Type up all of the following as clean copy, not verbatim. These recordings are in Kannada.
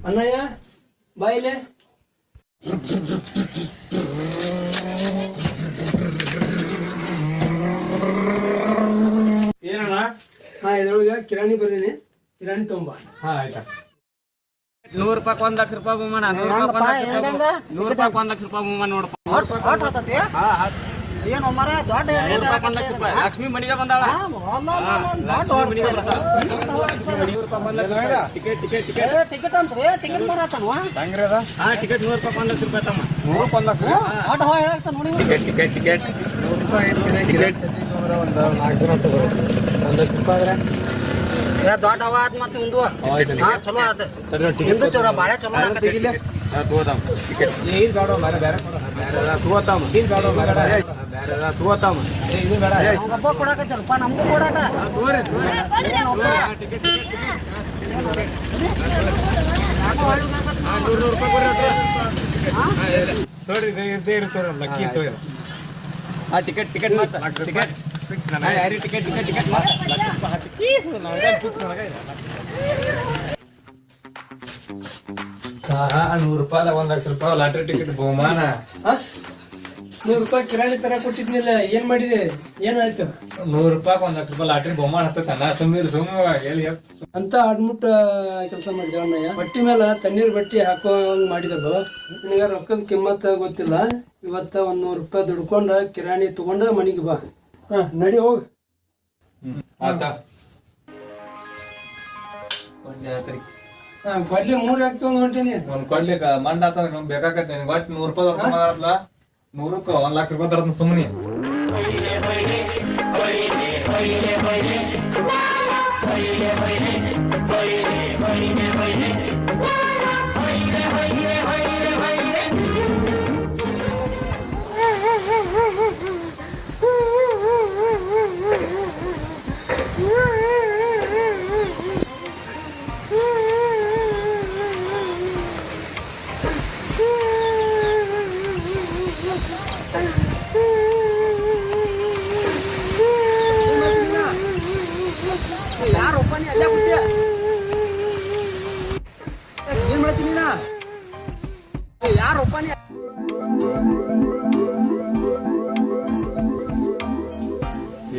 ಅಣ್ಣಯ್ಯ ಬಾಯಿಲೆ ಏನಣ್ಣ? ಹಾ ಇದ್ರೊಳಗೆ ಕಿರಾಣಿ ಬರ್ತೀನಿ, ಕಿರಾಣಿ ತೊಂಬ. ಹಾ ಆಯ್ತಾ. 100 ರೂಪಾಯಿ 1 ಲಕ್ಷ ರೂಪಾಯಿ ಬಹುಮಾನ. 100 ರೂಪಾಯಿ 1 ಲಕ್ಷ ರೂಪಾಯಿ ಬಹುಮಾನ ನೋಡಪ್ಪ. ಏನು ಮರ ದೊಡ್ಡ ಲಕ್ಷ್ಮಿ ಮನಿಗೆ ಬಂದಾಳ. ಟಿಕೆಟ್ ಟಿಕೆಟ್ ಟಿಕೆಟ್ ಟಿಕೆಟ್ ಅಂತ್ರಿ ಟಿಕೆಟ್ ಮಾರಾತನು ಹೆಂಗ್ರಿ ಅದ? ಹಾ ಟಿಕೆಟ್ 100 ರೂಪಾಯಿ 1 ಲಕ್ಷ ರೂಪಾಯಿ ತಮ್ಮ. 100 ರೂಪಾಯಿ 1 ಲಕ್ಷ ಅಡ್ಡ ಹೋ ಹೇಳಾಕ್ತ ನೋಡಿ. ಟಿಕೆಟ್ ಟಿಕೆಟ್ ಟಿಕೆಟ್ 100 ರೂಪಾಯಿ ಟಿಕೆಟ್ ಒಂದು 4 ಜನ ತಗೋಬೇಕು. 1 ಲಕ್ಷ ರೂಪಾಯಿ ಆದ್ರೆ ದೊಡ್ಡ ಹವಾ ಆತ್ ಮತ್ತೆ ಉಂದು ಹಾ ಚಲೋ ಆತ ಇಂದು ಚಲೋ ಬಾಳೆ ಚಲೋ ಆಗತ್ತೆ. ತಗೋತಾಮ ಟಿಕೆಟ್ ಏನ್ ಗಾಡೋ ಬೇರೆ ಬೇರೆ ತಗೋತಾಮ ಏನ್ ಗಾಡೋ ಬೇರೆ ಬೇರೆ ತಗೋತಾಮ ಇದು ಬೇಡ ಹಬ್ಬ ಕೊಡಕತ್ತಲ್ಪ ನಮಗೂ ಕೊಡಾಟ ತಗೋರಿ ಟಿಕೆಟ್ ಟಿಕೆಟ್ 100 ರೂಪಾಯಿ ಕೊಡ್ರಿ ನೋಡ್ರಿ ಇರ್ತೇವ್ರಿ ಲಕ್ಕಿ ತಗೋರಿ. ಆ ಟಿಕೆಟ್ ಟಿಕೆಟ್ ಮತ್ತೆ ಟಿಕೆಟ್ ಯಾರಿ ಟಿಕೆಟ್ ಟಿಕೆಟ್ ಟಿಕೆಟ್ ಮತ್ತೆ ಲಕ್ಷ ರೂಪಾಯಿ ಹಾಕಿ ನನಗೆ ಫಿಕ್ಸ್ ನನಗೆ 100 ರೂಪಾಯಿ 1 ಲಕ್ಷ ರೂಪಾಯಿ ಲಾಟ್ರಿ ಟಿಕೆಟ್ ಬಹುಮಾನ. 100 ರೂಪಾಯಿ ಕಿರಾಣಿ ತರ ಕೊಟ್ಟಿದ್ನಿಲ್ಲ, ಏನ್ ಮಾಡಿದೆ? ಏನಾಯ್ತು? 100 ರೂಪಾಯಿ 1 ಲಕ್ಷ ರೂಪಾಯಿ ಲಾಟ್ರಿ ಬಹುಮಾನ ಹತ್ತನ ಸುಮ್ಮೀರ್ ಸುಮ್ಮ ಹೇಳಿ ಅಂತ ಅಡ್ಮಿಟ್ ಕೆಲಸ ಮಾಡಿದೆ ಅಣ್ಣಯ್ಯ. ಬಟ್ಟಿ ಮೇಲೆ ತಣ್ಣೀರ್ ಬಟ್ಟಿ ಹಾಕೋಂಗ್ ಮಾಡಿದಳು. ನಿನಗ ರೊಕ್ಕದ ಕಿಮ್ಮತ್ತ ಗೊತ್ತಿಲ್ಲ. ಇವತ್ತ 100 ರೂಪಾಯಿ ದುಡ್ಕೊಂಡ ಕಿರಾಣಿ ತಗೊಂಡ ಮನಿಗೆ ಬಾ. ಹಾ ನಡಿ ಹೋಗ್. ಕೊಡ್ಲಿ 3 ಯಾಕೆ ತಗೊಂಡ್ ಹೊಂಟೀನಿ? ಒಂದ್ ಕೊಡ್ಲಿಕ್ಕ ಮಂಡ ಆತ ಬೇಕಾಕತ್ತೆ ಒಟ್ಟು 100 ರೂಪಾಯಿ 100ಕ್ಕೆ 1 ಲಕ್ಷ ರೂಪಾಯಿ ತರತ್ ಸುಮ್ಮನೆ.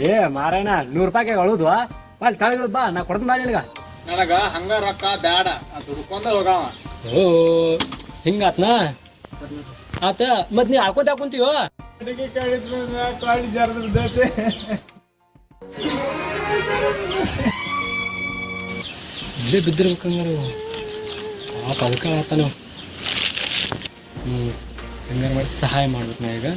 ಏ ಮಾರಾಯಣ 100 ರೂಪಾಯಿಗೆ ಅಳುದು ಅಲ್ಲಿ ತಳಗಿಳದ್ ಬಾ, ನಾ ಕೊಡ್ತೀನಿ ಬಾ ನಿನಗ. ನನಗ ಹಂಗ ರೊಕ್ಕ ಬ್ಯಾಡ ದುಡ್ಕೊಂಡ ಹೋಗಾವ. ಓ ಹಿಂಗಾತ್ನ ಆತ ಮತ್ ನೀ ಹಾಕೋತ ಹಾಕೊಂತೀವೋ ಇಲ್ಲೇ ಬಿದ್ದಿರ್ಬೇಕಂಗಾರ ಪಾಪ ಅದಕ್ಕೆ ಆತನ. ಹಂಗಾರ ಮಾಡಿ ಸಹಾಯ ಮಾಡ್ಬೇಕು ನಾ ಈಗ.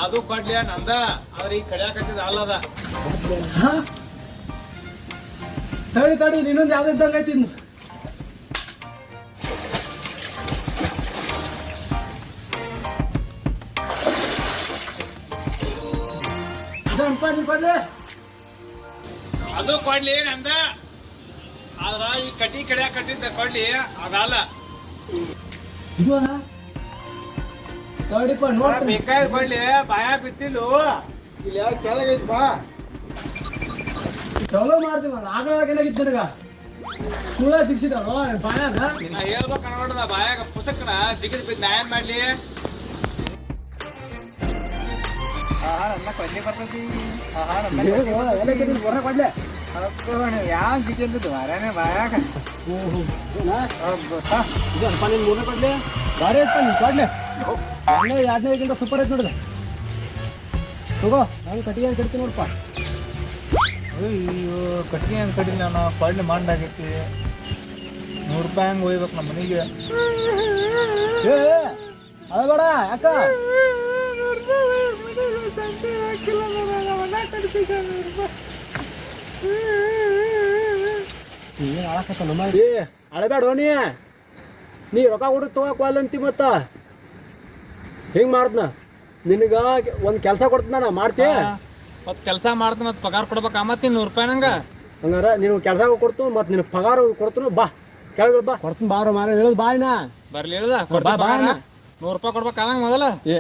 ಅದು ಕೊಡ್ಲಿ ನಂದ ಆದ್ರೆ ಈ ಕಡಿಯಾಕತ್ತಿದ ಅಲ್ಲದ ತಡಿ ತಡಿ ಇನ್ನೊಂದು ಯಾವ್ದು ಇದ್ದಂಗ ಐತಿ. ಕೊಡ್ಲಿ ಅದು ಕೊಡ್ಲಿ ನಂದ ಆದ್ರ ಈ ಕಟಿ ಕಡಿಯಾಕ ಕಟ್ಟಿದ್ದ ಕೊಡ್ಲಿ ಅದಲ್ಲ. ಇದು ಅಲ್ಲ ತಡಿಪ್ಪ ನೋಡ್ತೀನಿ. ಬೇಕಾದ್ರೆ ಕೊಡ್ಲಿ ಬಾಯ ಬಿತ್ತಿಲ್ಲು ಇಲ್ಲಿ ಯಾವ ಕೆಳಗೈತಿ ಬಾ. ಚಲೋ ಮಾಡ್ತೀವಿ ಆಗಲಾಗಿದ್ದ ನನಗ ಸುಳ್ಳ ಸಿಕ್ಸಿದಾರೋ ಬಾಯಾಗ. ನಾ ಹೇಳ್ಬೇಕ ನೋಡ್ದ ಬಾಯಾಗ ಪುಸ್ತಕನ ಜಿಗಿದ್ ಬಿದ್ದು ನಾ ಏನ್ ಮಾಡ್ಲಿ? ಕೊಡ್ಲಿ ಬರ್ತೈತಿ ಕೊಡ್ಲೆ ಯಾವ ಜಿಗಿದ್ದು ಮಾರಾನೆ ಬಾಯಾಗ. ಇದು ಅಲ್ಪ ನಿನ್ 3ನೇ ಕೊಡ್ಲಿ ಭಾರಿ ಐತ ನಿನ್ ಕೊಡ್ಲೆ. 2ನೇ 2ನೇ ಸೂಪರ್ ಐತ್ ನೋಡಿದ. ತಗೋ ನಾನು ಕಟ್ಟಿಗೆ ಅಂತ ಕಟ್ತೀನಿ ನೋಡಪ್ಪ. ಅಯ್ಯೋ ಕಟ್ಗೆ ಹಂಗೆ ಕಡಿಲ್ಲ ನಾನು ಪಳ್ಳಿ ಮಾಡಾಗೈತಿ. 100 ರೂಪಾಯಿ ಹಂಗೆ ಒಯ್ಬೇಕು ನಮ್ಮ ಮನೆಗೆ. ಏ ಅದ ಬೇಡ ಯಾಕ ಏನು ಆಳಕತ್ತ ನಮ್ಮ ಅಳಬೇಡ ನೀ ರೊಕ್ಕ ಕೊಡು ತಗೋಲ್ಲ ಅಂತಿ ಮತ್ತ ಹಿಂಗೆ ಮಾಡ್ದನ ನಿನಗ ಒಂದು ಕೆಲಸ ಕೊಡ್ತೀನಿ ನಾನು ಮಾಡ್ತೀಯ. ಮತ್ತು ಕೆಲಸ ಮಾಡ್ತೀನಿ ಮತ್ತು ಪಗಾರ ಕೊಡ್ಬೇಕಾ ಮತ್ತೆ 100 ರೂಪಾಯಿ ನಂಗೆ. ಹಂಗಾರ ನೀನು ಕೆಲಸ ಕೊಡ್ತು ಮತ್ತು ನಿನಗೆ ಪಗಾರ ಕೊಡ್ತೀನಿ ಬಾ ಕೆಳಗೆ ಬಾ ಕೊಡ್ತೀನಿ ಬಾರೋ ಮಾರ ಹೇಳೋದು ಬಾಯಿನ ಬರ್ಲಿ ಹೇಳ್ದ 100 ರೂಪಾಯಿ ಕೊಡ್ಬೇಕಾ ನಂಗೆ ಮೊದಲ. ಏ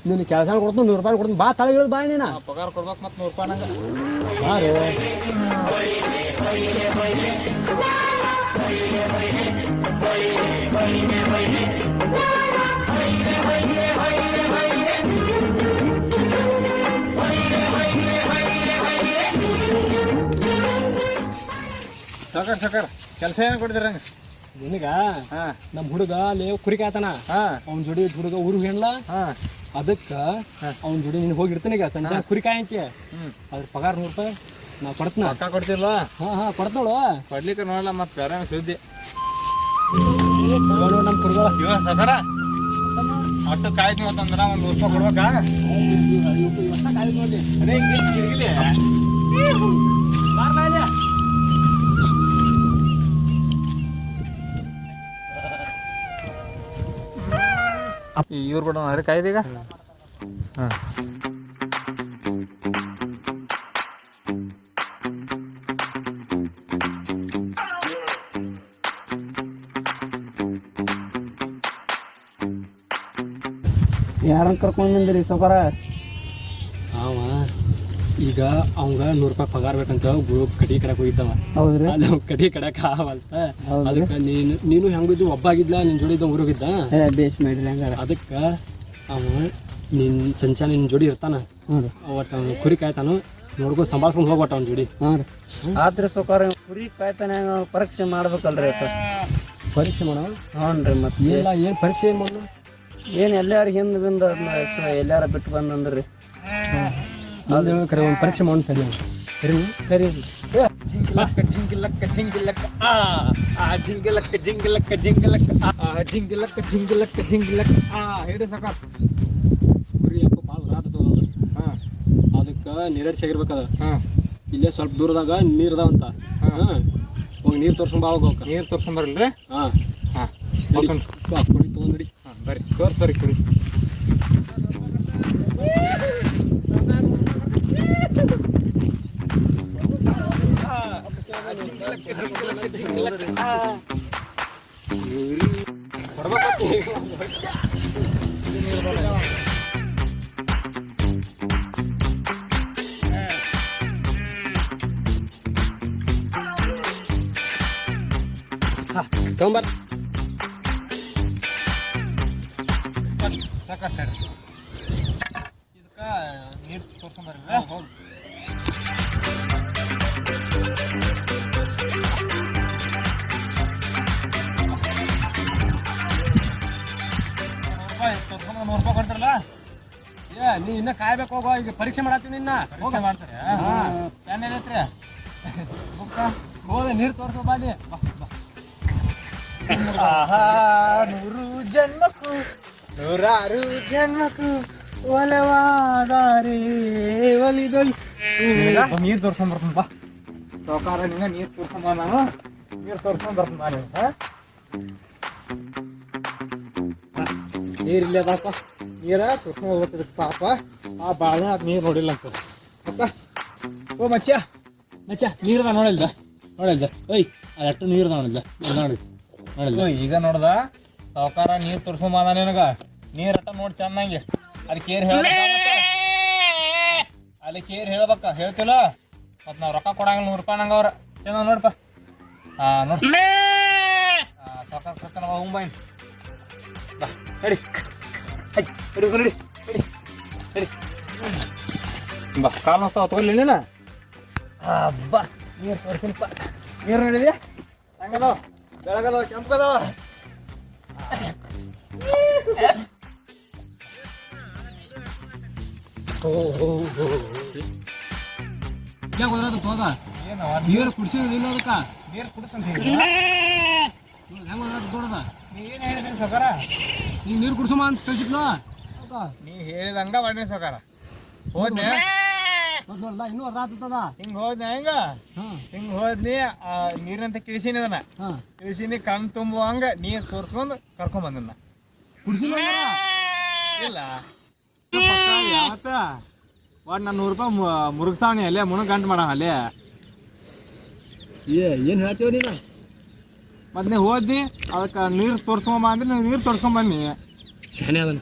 ನಿನ್ನ ಕೆಲಸ ಕೊಡ್ತೀನಿ 100 ರೂಪಾಯಿ ಕೊಡ್ತೀನಿ ಬಾ ತಳಗೆ ಹೇಳೋದು ಬಾಯಿ ನೀನು ಪಗಾರ ಕೊಡ್ಬೇಕು ಮತ್ತು 100 ರೂಪಾಯಿ ನಂಗೆ. ಬಾರೋ ಸಾಕಾರ ಕೆಲಸ ಏನು ಕೊಡ್ತೀರ ಹಂಗೆ ನಿನಗ ಹಾಂ ನಮ್ಮ ಹುಡುಗ ಅಲ್ಲಿ ಕುರಿ ಕಾಯ್ತಾನ ಹಾಂ ಅವ್ನ ಜೋಡಿ ಹುಡುಗ ಊರು ಹೇಳ ಹಾಂ ಅದಕ್ಕ ಅವ್ನ ಜೋಡಿ ನೀನು ಹೋಗಿರ್ತಾನೆ ಈಗ ಸಂಜೆ ಕುರಿ ಕಾಯಿ ಅಂತೀಯ ಹ್ಞೂ ಅದ್ರ ಪಗಾರ 100 ರೂಪಾಯಿ ನಾ ಕೊಡ್ತೀನ. ರೊಕ್ಕ ಕೊಡ್ತಿಲ್ಲ ಕೊಡ್ತಾಳು ಕೊಡ್ಲಿಕ್ಕೆ ನೋಡಲ್ಲ ಮತ್ತು ಬೇರೆ ಸುದ್ದಿ ನಮ್ಮ ಕುರಿಗಳ ಇವ ಸಾಕಾರ ಒಟ್ಟು ಕಾಯ್ತು ಅಂತಂದ್ರೆ ಒಂದು 100 ರೂಪಾಯಿ ಕೊಡ್ಬೇಕಾ. ಅದೇ ಹಿಂಗಿರ್ಗಿಲಿ ಇವ್ರು ಕೊಡೋಣ ಅರೆ ಕಾಯ್ದೀಗ. ಹಾಂ ಯಾರನ್ನ ಕರ್ಕೊಂಡ್ ಬಂದಿರಿ ಸೌಕಾರ? ಅವ ಈಗ ಅವಂಗ 100 ರೂಪಾಯಿ ಪಗಾರ ಬೇಕಂತ ಕಡಿ ಕಡಕ್ ಹೋಗಿದ್ದವ. ಹೌದ್ರಿ? ಅಲ್ಲಿ ಅವ್ನ ಕಡಿ ಕಡಕ್ ಆಗವಲ್ತ. ಅದಕ್ಕೆ ನೀನು ಹೆಂಗಿದ್ದು ಒಬ್ಬಾಗಿದ್ಲ ನಿನ್ ಜೋಡಿ ಇದ್ದ ಊರೋಗಿದ್ದ. ಬೇಸ್ ಮಾಡ್ರಿ ಹಂಗಾರ. ಅದಕ್ಕೆ ಅವ ನಿನ್ ಸಂಚಾರ ನಿನ್ ಜೋಡಿ ಇರ್ತಾನ. ಒಟ್ಟು ಅವ್ನು ಕುರಿ ಕಾಯ್ತಾನು ನೋಡ್ಕೊ ಸಂಭಾಳ್ಸ್ಕೊಂಡು ಹೋಗ್ಬಟ್ಟ ಅವ್ನ ಜೋಡಿ. ಆದ್ರೆ ಸೌಕಾರ ಕುರಿ ಕಾಯ್ತಾನೆ ಪರೀಕ್ಷೆ ಮಾಡ್ಬೇಕಲ್ರಿ ಅಪ್ಪ. ಪರೀಕ್ಷೆ ಮಾಡೋ ಹ್ಞೂ ರೀ. ಮತ್ತೆ ಇಲ್ಲ ಏನು ಪರೀಕ್ಷೆ ಏನು ಮಾಡೋದು? ಏನು ಎಲ್ಲಾರ ಹಿಂದೆ ಬಿಂದ ಎಲ್ಲಾರ ಬಿಟ್ಟು ಬಂದಂದ್ರಿ ಕರೆ ಒಂದು ಪರೀಕ್ಷೆ ಮಾಡೋಣ ಸರಿ ಕರೀರಿ. ಜಿಂಗಿಲಕ್ಕ ಜಿಂಗಿಲಕ್ಕ ಜಿಂಗಿಲಕ್ಕ ಜಿಂಗಿಲಕ್ಕ ಜಿಂಗಿಲಕ್ಕ ಜಿಂಗಿಲಕ್ಕ ಜಿಂಗಿಲಕ್ಕ ಜಿಂಗಿಲಕ್ಕ ಜಿಂಗಿಲಕ್ಕ ಹೇಳಿ ಸಾಕಾರ. ಕುರಿ ಯಾಕೋ ಭಾಳ ರಾತ್ ತಗೋದು. ಹಾಂ ಅದಕ್ಕೆ ನೀರಡಿಸಿ ಆಗಿರ್ಬೇಕದ. ಹಾಂ ಇಲ್ಲೇ ಸ್ವಲ್ಪ ದೂರದಾಗ ನೀರು ಅದಾವಂತ. ಹಾಂ ಹೋಗಿ ನೀರು ತೋರ್ಸ್ಕೊಂಡ್ ಬಾ ಹೋಗ. ನೀರು ತೋರ್ಸ್ಕೊಂಬರಲ್ರಿ? ಹಾಂ ಹಾಂ ಕುರಿ ತೊಗೊಂಡ್ರಿ. ಹಾಂ ಬರ್ರಿ ತೋರ್ಸ್ಬರ್ರಿ ಕುರಿ. ತಗೊಂಬರ್ ಸಾಕಾಗ್ತಾಡ್ರಿ ಇದಕ್ಕೆ ನೀರು ತೋರ್ಸ್ಕೊಂಬರ್ರಿ. $100 ರೂಪಾಯಿ ಕೊಡ್ತಾರಲ್ಲ. ಏ ನೀ ಇನ್ನ ಕಾಯ್ಬೇಕು ಹೋಗೋ. ಈಗ ಪರೀಕ್ಷೆ ಮಾಡತ್ತೀನಿ ಇನ್ನ ಪರೀಕ್ಷೆ ಮಾಡ್ತಾರೆ. ಪ್ಯಾನ್ ಏನೈತ್ರಿ? ಹೋದ ನೀರು ತೋರ್ಸೋ ಬಾಡಿ. 100 ಜನ್ಮಕ್ಕೂ 100 ಜನ್ಮಕ್ಕೂ ಒಲವಾದಾರೆ ಒಲಿದೊಯ್. ನೀರು ತೋರ್ಸ್ಕೊಂಬರ್ತೀನಿ ಬಾ ಸೌಕಾರ. ನಿಂಗ ನೀರು ತೋರ್ಸ್ಕೊಂಬ. ನಾನು ನೀರು ತೋರ್ಸ್ಕೊಂಬರ್ತೀನಿ ನಾನು. ನೀರಿಲ್ಲ ಅದಪ್ಪ. ನೀರ ತೋರ್ಸ್ಕೊಂಡ್ ಹೋಗ್ಬೇಕಿದಕ್ಕೆ ಪಾಪ. ಆ ಬಾಳ ಅದು ನೀರು ನೋಡಿಲ್ಲ ಅಂತ ಅಕ್ಕ. ಓ ಮಚ್ಚ ಮಚ್ಚ ನೀರದ ನೋಡಿಲ್ದ ಓಯ್ ಅದಷ್ಟು ನೀರದ ನೋಡಿಲ್ದ ನೋಡಿಲ್ಲ ಈಗ ನೋಡ್ದ ಸಾವುಕಾರ ನೀರು ತೋರ್ಸ್ಕೊಂಬ ನಿನಗ. ನೀರು ಅಟ್ಟ ನೋಡಿ ಚೆನ್ನಾಗಿ ಅಲ್ಲಿ ಕೇರ್ ಅಲ್ಲಿ ಕೇರ್ ಹೇಳ್ಬೇಕ. ಹೇಳ್ತಿಲ್ಲ ಮತ್ತು ನಾವು ರೊಕ್ಕ ಕೊಡಂಗಿಲ್ಲ 100 ರೂಪಾಯಿ ನಂಗೆ ಅವ್ರ ಚೆನ್ನಾಗಿ ನೋಡಪ್ಪ. ಹಾಂ ನೋಡಿ ಸಾವುಕಾರ ಕೊಡ್ತಾನ ಹೋಗ್ಬಾಯ್ ಬಾ ನಡಿ ನಡಿ ನಡಿ ನಡಿ ಬಾ. ಕಾಲು ನೋಡ್ತಾವ ತಗೊಳ್ಳಿ ನೀನು. ಬಾ ನೀರು ತೋರ್ಸಿನಪ್ಪ. ನೀರು ನೋಡಿದ್ಯಾ ಹಂಗದಾವ ಬೆಳಗದಾವ ಕೆಂಪದಾವ. ಯಾಕೆ ಹೋದ್ರದ ಹೋದ ಏನವ ನೀರು ಕುಡಿಸಿಲ್ಲ ಅದಕ್ಕೆ ನೀರು ಕುಡಿಸಂತ ಹೆಂಗೆ ಹೋದ ದೊಡ್ಡದ ನೀ ಏನು ಹೇಳಿದ್ರಿ ಸೌಕಾರ ಈಗ ನೀರು ಕುಡಿಸಮ್ಮ ಅಂತ ಕಳಿಸಿದ್ಲು ನೀ ಹೇಳಿದಂಗ ಮಾಡಿನಿ ಸೌಕಾರ ಹೋದ್ನೆ ನೋಡಲ್ಲ ಇನ್ನೂ ಅರ್ಧ ಆಗ್ತದ ಹಿಂಗ್ ಹೋದ್ನೆ ಹಿಂಗ್ ಹೋದ್ನಿ ನೀರಂತ ಕಿಳಿಸಿನಿ ಅದನ್ನ ಕಿಳಿಸಿನಿ ಕಣ್ ತುಂಬುವಂಗ ನೀರ್ ತೋರ್ಸ್ಕೊಂಡ್ ಕರ್ಕೊಂಡ್ ಬಂದನ್ನ ಕುಡಿಸಿಲ್ಲ ಇಲ್ಲ ಯಾವತ್ತ ಒಟ್ಟು ನಾನು 100 ರೂಪಾಯಿ ಮುರುಗ್ಸಾವಣಿ ಅಲ್ಲೇ ಮುಣಗ್ ಗಂಟು ಮಾಡ ಅಲ್ಲೇ ಏನು ಹೇಳ್ತೀವ ನೀನು ಮತ್ತೆ ನೀವು ಹೋದ್ನಿ ಅದಕ್ಕೆ ನೀರು ತೋರ್ಸ್ಕೊಂಬ ಅಂದ್ರೆ ನೀರು ತೋರ್ಸ್ಕೊಂಬನ್ನಿ ಶಾನೆ ಅದನ್ನ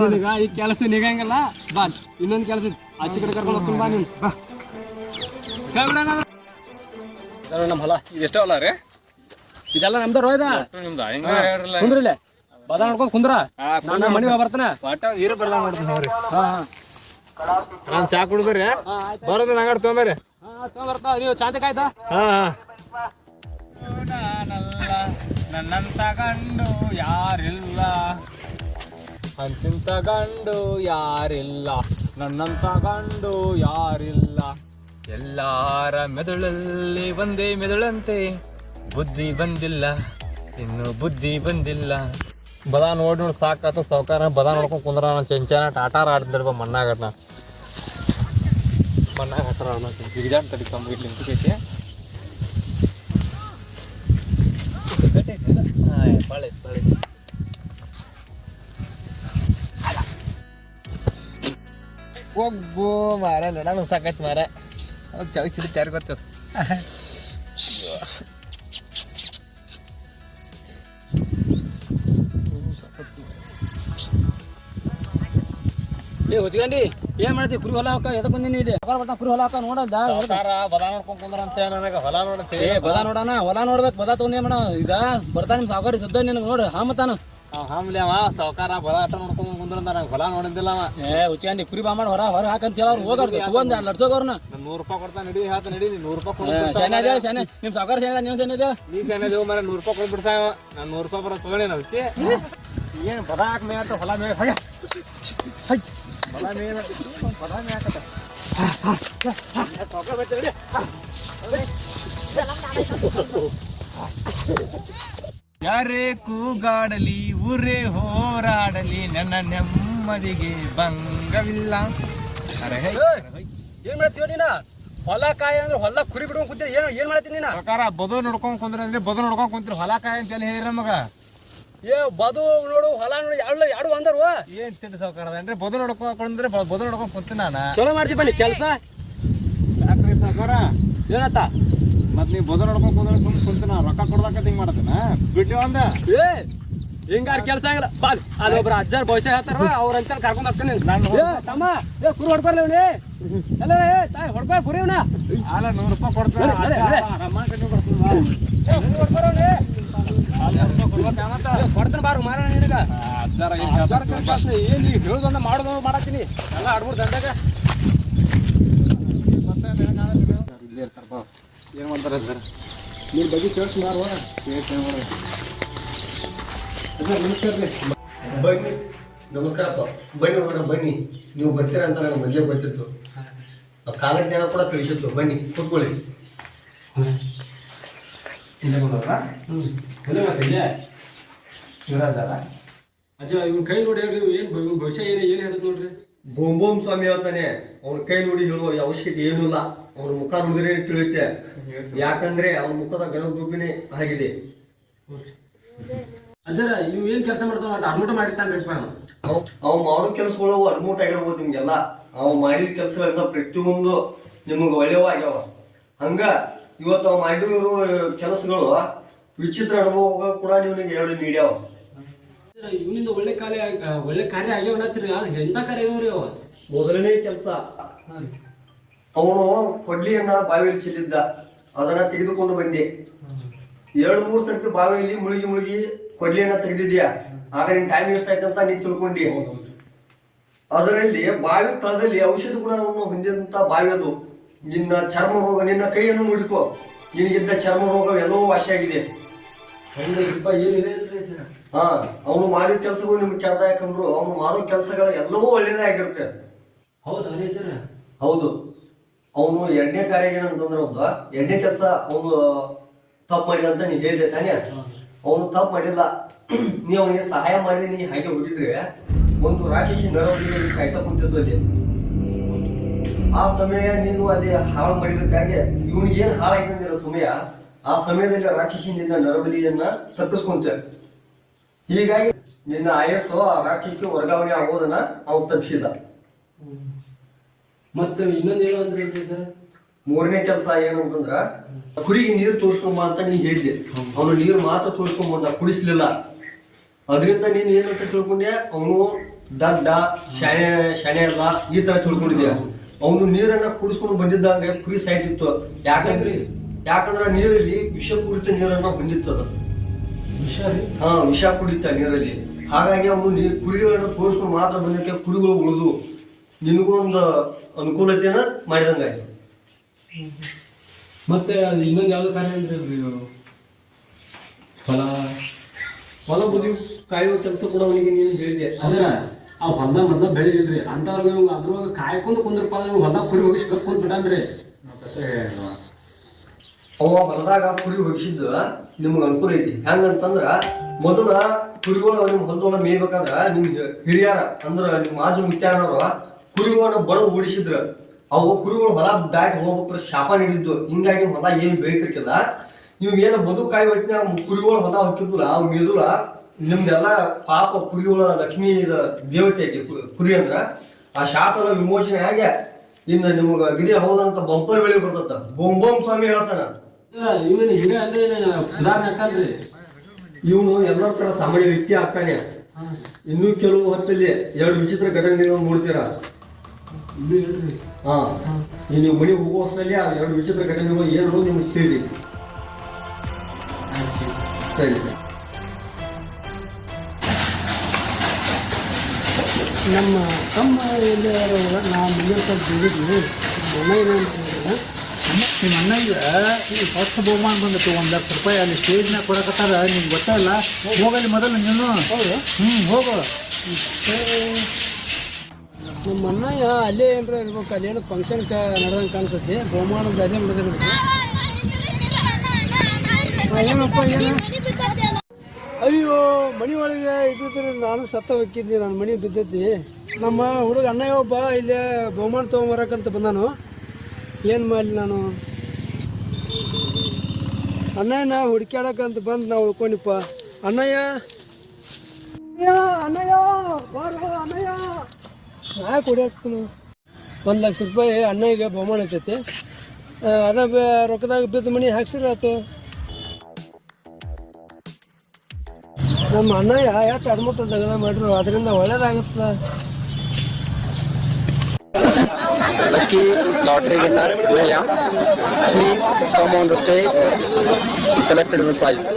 ನಿನಗ ಈ ಕೆಲಸ ನಿಗಂಗಿಲ್ಲ ಬಾ ಇನ್ನೊಂದು ಕೆಲಸ ಆಚೆ ಕಡೆ ಕರ್ಕೊಂಡು ಹೋಗ್ತೀನಿ ಬಾ ನೀನು ನಮ್ಮ ಹೊಲ ಇದೆಷ್ಟ ಹೊಲ ರೀ ಇದೆಲ್ಲ ನಮ್ದು ರೋಯ್ದ ನಿಮ್ದು ಹಿಂಗ ಹೇಳ್ರಲ್ಲ ಕುಂದ್ರಿಲ್ಲ ಬದ ನೋಡ್ಕೊಂಡು ಕುಂದ್ರ ನಾನು ಮನೆ ಬರ್ತಾನೆ ಒಟ್ಟ ನೀರು ಬರಲ್ಲ ನೋಡ್ತೀನಿ ನೋಡ್ರಿ ಹಾಂ ನಾನು ಚಾ ಕುಡ್ಬೇರಿ ಬರೋದು ನಂಗಾಡ್ ತೊಗೊಂಬರ್ರಿ ಬರ್ತಾ ನೀವು ಚಾಂತೆ ಆಯ್ತಾ ನನ್ನಂತ ಗಂಡು ಯಾರಿಲ್ಲ ಅಂತಿಂತ ಗಂಡು ಯಾರಿಲ್ಲ ನನ್ನಂತ ಗಂಡು ಯಾರಿಲ್ಲ ಎಲ್ಲಾರ ಮೆದುಳಲ್ಲಿ ಒಂದೇ ಮೆದುಳಂತೆ ಬುದ್ಧಿ ಬಂದಿಲ್ಲ ಇನ್ನು ಬುದ್ಧಿ ಬಂದಿಲ್ಲ ಬದ ನೋಡಿ ಸಾಕಾತ ಸಾವುಕಾರ ಬದ ನೋಡ್ಕೊಂಡು ಕುಂದ್ರ ನಾನು ಚೆಂಚಾನ ಟಾಟಾರ ಆಡ್ತಿರ್ಬ ಮಣ್ಣಾಗಟ್ನ ಮಣ್ಣಾಗ ಹಟ್ಟಾರ ಗಿರಿಜಾಡ್ ತಡಿ ಕಂಬಿಡ್ಲಿ ನಿಂತೈತಿ ಒಬ್ಬೋ ಮಾರ ನಾನು ಸಾಕೈತಿ ಮಾರ ಅದು ಚಳಿ ಹಿಡಿತ ಯಾರು ಗೊತ್ತದ ಹೊಚ್ಕಂಡಿ ಏನ್ ಮಾಡ್ತಿ ಕುರಿ ಹೊಲ ಹಾಕ ಎದಕ್ ಬಂದಿನಿ ಇಲ್ಲಿ ಬರ್ತಾ ಕುರಿ ಹೊಲ ಹಾಕ ನೋಡದ ಬದ ನೋಡ್ಕೊಂಡ್ ಕುಂದ್ರ ಅಂತ ನನಗ ಹೊಲ ನೋಡತ್ತೆ ಬದ ನೋಡಣ ಹೊಲ ನೋಡ್ಬೇಕು ಬದ ತೊಗೊಂಡೇ ಮಾಡ ಈಗ ಬರ್ತಾ ನಿಮ್ ಸಾವುಕಾರ ಸದ್ದ ನಿನಗೆ ನೋಡ್ರಿ ಹಾಮತಾನ ಹಾಮ್ಲಿ ಅವ ಸಾವುಕಾರ ಬದ ಆಟ ನೋಡ್ಕೊಂಡ್ ಕುಂದ್ರ ಅಂತ ನಂಗೆ ಹೊಲ ನೋಡಿದ್ದಿಲ್ಲ ಅವ ಹುಚ್ಕಂಡಿ ಕುರಿ ಬಾ ಮಾಡಿ ಹೊರ ಹಾಕಂತ ಹೇಳ ಅವ್ರು ಹೋಗಾರ್ದು ತಗೊಂಡ್ ಲಡ್ಸೋಗವ್ರನ್ನ ನಾನು 100 ರೂಪಾಯಿ ಕೊಡ್ತಾ ನಡಿ ಹಾತ ನಡಿ 100 ರೂಪಾಯಿ ಕೊಡ ಸೇನೆ ಅದೇ ಸೇನೆ ನಿಮ್ ಸಾವುಕಾರ ಸೇನೆ ನೀವು ಸೇನೆ ಅದೇ ನೀ ಸೇನೆ ದೇವ್ ಮರ 100 ರೂಪಾಯಿ ಕೊಡ್ಬಿಡ್ತಾವ ನಾನು 100 ರೂಪಾಯಿ ಬರೋ ತಗೊಳ್ಳಿ ನಲ್ತಿ ಏನು ಬದ ಹಾಕ್ಮೇ ಅಂತ ಹೊಲ ಮೇ ಹೊಲ ಮೇ ಬದ ಮೇ ಹಾಕತ್ತ ಯಾರೇ ಕೂಗಾಡಲಿ ಊರೇ ಹೋರಾಡಲಿ ನನ್ನ ನೆಮ್ಮದಿಗೆ ಭಂಗವಿಲ್ಲ ಏನ್ ಮಾಡ್ತೀವ ನೀನ ಹೊಲ ಕಾಯಿ ಅಂದ್ರೆ ಹೊಲ ಕುರಿ ಬಿಡ್ಕೊಂಡ್ ಕುಂತೀರಿ ಏನ್ ಮಾಡ್ತೀನಿ ನೀನ ಪ್ರಕಾರ ಬದು ನೋಡ್ಕೊಂಡ್ ಕುಂದ್ರ ಅಂದ್ರೆ ಬದು ನೋಡ್ಕೊಂಡ್ ಕುಂತ್ರಿ ಹೊಲ ಕಾಯಿ ಅಂತ ಹೇಳಿ ಹೇಳಿ ನಮಗ ಬದು ನೋಡು ಹೊಲ ನೋಡು ಎರಡು ಅಂದರು ಏನ್ ತಿಳಿ ಸಾವುಕಾರ ಅಂದ್ರೆ ಬದು ನೋಡ್ಕೊಂಡ್ರೆ ಬದು ನೋಡ್ಕೊಂಡ್ ಕುಂತೀನಿ ನಾನು ಚಲೋ ಮಾಡ್ತೀವಿ ಬನ್ನಿ ಕೆಲಸ ಯಾಕ್ರಿ ಸಾವುಕಾರ ಏನತ್ತ ಮತ್ ನೀವ್ ಬದು ನೋಡ್ಕೊಂಡ್ ಕುಂದ್ರೆ ಸುಮ್ ಕುಂತಿನ ರೊಕ್ಕ ಕೊಡ್ದಾಕ ಹಿಂಗ್ ಮಾಡತ್ತನ ಬಿಡ್ಲಿ ಒಂದ ಹಿಂಗಾರ ಕೆಲಸ ಆಗಿಲ್ಲ ಬಾಲ್ ಅಲ್ಲಿ ಒಬ್ರು ಅಜ್ಜಾರ್ ಭವಿಷ್ಯ ಹೇಳ್ತಾರ ಅವ್ರ ಅಂತ ಕರ್ಕೊಂಡ್ ಬರ್ತೀನಿ ತಮ್ಮ ಕುರಿ ಹೊಡ್ಕೊರ್ಲಿ ಅವ್ನಿ ಎಲ್ಲ ಹೊಡ್ಕೊ ಕುರಿ ಅವ್ನ ಅಲ್ಲ 100 ರೂಪಾಯಿ ಕೊಡ್ತಾನೆ ಕೊಡ್ತಾನೆ ಬಾರು ಮಾರೋಣ ನಿನಗ ಏನ್ ಹೇಳುದೊಂದ ಮಾಡೋದು ಮಾಡತ್ತೀನಿ ಎಲ್ಲ ಆಡ್ಬಿಡ್ ದಂಡಾಗ ಇಲ್ಲೇ ಇರ್ತಾರ ಏನ್ ಮಾಡ್ತಾರ ಸರ್ ನಿನ್ ಬಗ್ಗೆ ಕೇಳ್ಸಿ ಮಾರುವ ಬನ್ನಿ ನಮಸ್ಕಾರಪ್ಪ ಬನ್ನಿ ನೋಡ್ರ ಬನ್ನಿ ನೀವು ಬರ್ತೀರಾ ಅಂತ ನನಗೆ ಮೊದಲೇ ಗೊತ್ತಿತ್ತು ಕಾಲಜ್ಞಾನ ಕೂಡ ತಿಳಿಸಿತ್ತು ಬನ್ನಿ ಕೂತ್ಕೊಳ್ಳಿ ಅಜ್ಜ ಇವ್ನ ಕೈ ನೋಡಿ ಹೇಳ್ರಿ ಏನ್ ಭವಿಷ್ಯ ಏನ್ ಹೇಳ್ತದೆ ನೋಡ್ರಿ ಬೋಂಬೋಮ್ ಸ್ವಾಮಿ ಹೇಳ್ತಾನೆ ಅವ್ನ ಕೈ ನೋಡಿ ಹೇಳುವ ಅವಶ್ಯಕತೆ ಏನೂ ಇಲ್ಲ ಅವ್ರ ಮುಖ ನೋಡಿದ್ರೆ ತಿಳಿಯುತ್ತೆ ಯಾಕಂದ್ರೆ ಅವ್ನ ಮುಖದ ಗಣರೂಪಿನೇ ಆಗಿದೆ ಅಜ್ಜರ ಇವ್ ಏನ್ ಕೆಲಸ ಮಾಡ್ತಾವ ಅಡ್ಮಿಟ್ ಮಾಡಿರ್ತಾನ್ರಿಪ್ಪ ಅವ್ ಮಾಡೋ ಕೆಲಸಗಳು ಅಡ್ಮೂಟ್ ಆಗಿರ್ಬೋದು ನಿಮ್ಗೆಲ್ಲ ಅವ್ ಮಾಡಿದ ಕೆಲಸಗಳೆಲ್ಲ ಪ್ರತಿಯೊಂದು ನಿಮ್ಗೆ ಒಳ್ಳೆಯವ ಆಗ್ಯಾವ ಹಂಗ ಇವತ್ತು ಅವ್ ಮಾಡಿರೋ ಕೆಲಸಗಳು ವಿಚಿತ್ರ ಅನುಭವ ಕೂಡ ನಿಮ್ಗೆ ಎರಡು ನೀಡ್ಯಾವ ಇವನಿಂದ ಒಳ್ಳೆ ಕಾರ್ಯ ಆಗ್ಯಾವತ್ರಿ ಎಂತ ಕಾರ್ಯ ಆಗ್ಯಾವ್ರಿ ಅವ ಮೊದಲನೇ ಕೆಲಸ ಅವನು ಕೊಡ್ಲಿಯನ್ನ ಬಾವಿಯಲ್ಲಿ ಚೆಲ್ಲಿದ್ದ ಅದನ್ನ ತೆಗೆದುಕೊಂಡು ಬಂದೆ 2-3 ಸರ್ತಿ ಬಾವಿಯಲ್ಲಿ ಮುಳುಗಿ ಕೊಡ್ಲಿಯನ್ನ ತೆಗೆದಿದ್ಯಾ ಆಗ ನಿನ್ ಟೈಮ್ ವೇಸ್ಟ್ ಆಯ್ತಂತ ನೀನ್ ತಿಳ್ಕೊಂಡಿ ಅದರಲ್ಲಿ ಬಾವಿ ತಳದಲ್ಲಿ ಔಷಧ ಗುಣವನ್ನು ಹೊಂದಿದಂತ ಬಾವಿ ಅದು ನಿನ್ನ ಚರ್ಮ ರೋಗ ನಿನ್ನ ಕೈಯನ್ನು ನೋಡಿಕೋ ನಿನಗಿದ್ದ ಚರ್ಮ ರೋಗ ಎಲ್ಲವೂ ವಾಸಿಯಾಗಿದೆ ಏನಿದೆ ಹಾ ಅವನು ಮಾಡಿದ ಕೆಲಸಗಳು ನಿಮ್ಗೆ ಕೆಡ್ದ ಯಾಕಂದ್ರು ಅವನು ಮಾಡೋ ಕೆಲಸಗಳು ಎಲ್ಲವೂ ಒಳ್ಳೇದೇ ಆಗಿರುತ್ತೆ. ಹೌದಾ ನೇಚರ್? ಹೌದು. ಅವನು ಎರಡನೇ ಕಾರ್ಯ ಏನಂತಂದ್ರೆ ಒಂದು ಎರಡನೇ ಕೆಲಸ ಅವನು ತಪ್ಪು ಮಾಡಿದ ಅಂತ ನೀ ಹೇಳಿದೆ ತಾನೇ. ಅವನು ತಪ್ಪು ಮಾಡಿಲ್ಲ. ನೀ ಅವನಿಗೆ ಸಹಾಯ ಮಾಡಿದ್ರೆ ನೀ ಹಾಗೆ ಹೋಗಿದ್ರೆ ಒಂದು ರಾಕ್ಷಸಿ ನರವರಿಗೆ ಕಾಯ್ತಾ ಕುಂತಿದ್ದು ಅಲ್ಲಿ. ಆ ಸಮಯ ನೀನು ಅಲ್ಲಿ ಹಾಳು ಮಾಡಿದಕ್ಕಾಗಿ ಇವನಿಗೆ ಏನು ಹಾಳಾಯ್ತಂದಿರೋ ಸಮಯ ಆ ಸಮಯದಲ್ಲಿ ರಾಕ್ಷಸಿ ನಿನ್ನ ನರಬಲಿಯನ್ನ ತಪ್ಪಿಸ್ಕೊಂತ. ಹೀಗಾಗಿ ನಿನ್ನ ಆಯಸ್ಸು ಆ ರಾಕ್ಷಸಿಗೆ ವರ್ಗಾವಣೆ ಆಗೋದನ್ನ ಅವನು ತಪ್ಪಿಸಿದ. ಮತ್ತೆ ಇನ್ನೊಂದು ಏನು ಅಂದ್ರೆ ಸರ್, ಮೂರನೇ ಕೆಲಸ ಏನಂತಂದ್ರ ಕುರಿಗೆ ನೀರು ತೋರಿಸ್ಕೊಂಬ ಅಂತ ನೀನ್ ಹೇಳಿದೆ. ಅವನು ನೀರು ಮಾತ್ರ ತೋರಿಸ್ಕೊಂಬಂದ, ಕುಡಿಸ್ಲಿಲ್ಲ. ಅದರಿಂದ ನೀನ್ ಏನಂತ ತಿಳ್ಕೊಂಡೆ, ಅವನು ದಡ್ಡ ಶಾಣೆ ಅಲ್ಲ ಈ ತರ ತಿಳ್ಕೊಂಡಿದ್ಯ. ಅವನು ನೀರನ್ನ ಕುಡಿಸ್ಕೊಂಡು ಬಂದಿದ್ದಂಗೆ ಕುರಿ ಸಾಯ್ತಿತ್ತು. ಯಾಕಂದ್ರ ನೀರಲ್ಲಿ ವಿಷಪೂರಿತ ನೀರನ್ನ ಹೊಂದಿತ್ತದ. ವಿಷ ಕುಡಿತ ನೀರಲ್ಲಿ. ಹಾಗಾಗಿ ಅವನು ಕುರಿಗಳನ್ನ ತೋರಿಸ್ಕೊಂಡು ಮಾತ್ರ ಬಂದಕ್ಕೆ ಕುರಿಗಳು ಉಳಿದು ನಿನಗೂ ಒಂದು ಅನುಕೂಲತೆಯನ್ನ ಮಾಡಿದಂಗಾಯ್ತು. ಮತ್ತೆ ಇನ್ನೊಂದು ಯಾವ್ದು ಕಾರ್ಯ ಅಂದ್ರೆ ಹೊಲ ಬುದ್ಧಿ ಕಾಯುವ ಕೆಲಸ ಕೂಡ ಅವನಿಗೆ ನೀನು ಹೇಳಿದೆ. ಅದ್ರ ಆ ಹೊಲ್ದಾಗ ಮೊದ್ಲ ಬೆಳಿಲ್ರಿ ಅಂತವ್ರಿಗೆ ಅದ್ರೊಳಗೆ ಕಾಯ್ಕೊಂಡು ಕುಂದ್ರಪ್ಪ ಹೊಲ್ದಾಗ ಕುರಿ ಹೋಗಿಸಿ ಕರ್ಕೊಂಡ್ ಬಿಡನ್ರಿ. ಅವ ಹೊಲದಾಗ ಕುರಿ ಹೊಗಿಸಿದ್ದು ನಿಮ್ಗೆ ಅನುಕೂಲ ಐತಿ. ಹೆಂಗಂತಂದ್ರ ಮೊದಲ ಕುರಿಗಳು ನಿಮ್ ಹೊಲದೊಳ ಮೇಯ್ಬೇಕಾದ್ರ ನಿಮ್ ಹಿರಿಯರ ಅಂದ್ರ ನಿಮ್ ಮಾಜು ಮುತ್ಯಾನವರು ಕುರಿಗಳನ್ನ ಬಡದು ಓಡಿಸಿದ್ರ. ಅವು ಕುರಿಗಳು ಹೊಲ ದಾಟಿ ಹೋಗ್ಬೇಕಾದ್ರೆ ಶಾಪ ನೀಡಿದ್ದು. ಹಿಂಗಾಗಿ ಹೊಲ ಏನು ಬೆಳಿತಿರ್ಕಿಲ್ಲ. ನೀವು ಏನು ಬದುಕಾಯಿ ಹೊತ್ತಿನ ಕುರಿಗಳು ಹೊಲ ಹೊಕ್ಕಿದ್ದಿಲ್ಲ ಅವ್ ಮೇದುಲ ನಿಮ್ದೆಲ್ಲ ಪಾಪ ಕುರಿಗಳ ಲಕ್ಷ್ಮೀ ದೇವತೆ ಐತಿ. ಕುರಿ ಅಂದ್ರ ಆ ಶಾಪದ ವಿಮೋಚನೆ ಆಗಿ ಇನ್ನು ನಿಮ್ಗ ಗಿಡಿ ಹೌದಂತ ಬಂಪರ್ ಬೆಳಿ ಬರ್ತದ. ಬೊಂಬೊಮ್ ಸ್ವಾಮಿ ಹೇಳ್ತಾನ. ಸುಧಾರಣೆ ಹಾಕಲ್ರಿ ಇವನು ಎಲ್ಲರ ತರ ಸಾಮಾನ್ಯ ವ್ಯಕ್ತಿ ಆಗ್ತಾನೆ. ಇನ್ನೂ ಕೆಲವು ಹೊತ್ತಲ್ಲಿ ಎರಡು ವಿಚಿತ್ರ ಘಟನೆಗಳನ್ನು ನೋಡ್ತೀರಾ. ಹಾ ನೀವು ಮನೆಗೆ ಹೋಗೋ ಹೊತ್ತಲ್ಲಿ ಆ ಎರಡು ವಿಚಿತ್ರ ಘಟನೆಗಳು ಏನು ನಿಮ್ಗೆ ತಿಳಿದಿ. ಸರಿ ಸರಿ. ನಮ್ಮ ತಮ್ಮ ಎಲ್ಲಿ ನಾವು ಮುಂದಿನ ಸ್ವಲ್ಪ ದುಡಿದ್ವಿ. ಮನ ಏನಂತಂದ್ರೆ ನಿಮ್ಮ ಅಣ್ಣಗೆ ಫಸ್ಟ್ ಬಹುಮಾನ ಬಂದಿತ್ತು 1,00,000 ರೂಪಾಯಿ. ಅಲ್ಲಿ ಸ್ಟೇಜ್ನಾಗ ಕೊಡಕತ್ತಾರ. ನಿಮ್ಗೆ ಗೊತ್ತಲ್ಲ, ಹೋಗಲ್ಲಿ ಮೊದಲು ನೀನು. ಹೌದು ಹೋಗು. ನಮ್ಮ ಅಣ್ಣಯ್ಯ ಅಲ್ಲೇ ಏನಾರ ಇರ್ಬೇಕು. ಅಲ್ಲೇನು ಫಂಕ್ಷನ್ ನಡೆದಂಗೆ ಕಾಣಿಸುತ್ತೆ. ಬಹುಮಾನದ ಅದೇ ನಡೆದಿರ್ಬೇಕು. ಏನಪ್ಪ ಏನು? ಅಯ್ಯೋ ಮನೆ ಒಳಗೆ ಇದ್ದಿದ್ರೆ ನಾನು ಸತ್ತ ಹೋಗಿದ್ದೆ. ನನ್ನ ಮನೆ ಬಿದ್ದೈತಿ. ನಮ್ಮ ಹುಡುಗ ಅಣ್ಣಯ್ಯ ಒಬ್ಬ ಇಲ್ಲೇ ಬಹುಮಾನ ತೊಗೊಂಬರಕ್ಕಂತ ಬಂದಾನು. ಏನು ಮಾಡಲಿ ನಾನು? ಅಣ್ಣಯ್ಯನ ಹುಡುಕ್ಯಾಡಕ್ಕಂತ ಬಂದು ನಾವು ಉಳ್ಕೊಂಡಿಪ್ಪ. ಅಣ್ಣಯ್ಯ ಅಣ್ಣಯ್ಯ ಬಾರೋ ಅಣ್ಣಯ್ಯ. ಯಾಕೆ ಹೊಡಿಯಾಕ್ತೀನಿ? 1,00,000 ರೂಪಾಯಿ ಅಣ್ಣಯ್ಯಗೆ ಬಹುಮಾನ ಐತೈತಿ. ಅದ ರೊಕ್ಕದಾಗ ಬಿದ್ದ ಮನೆ ಹಾಕ್ಸಿರ ಆತು. ನಮ್ಮ ಅಣ್ಣಯ್ಯ ಯಾಕೆ ಅಡ್ಮುಟ್ಟ ತೆಗೆದ ಮಾಡ್ರು, ಅದರಿಂದ ಒಳ್ಳೇದಾಗುತ್ತಲ್ಲ. Lucky lottery winner William, please come on the stage, collected with prize.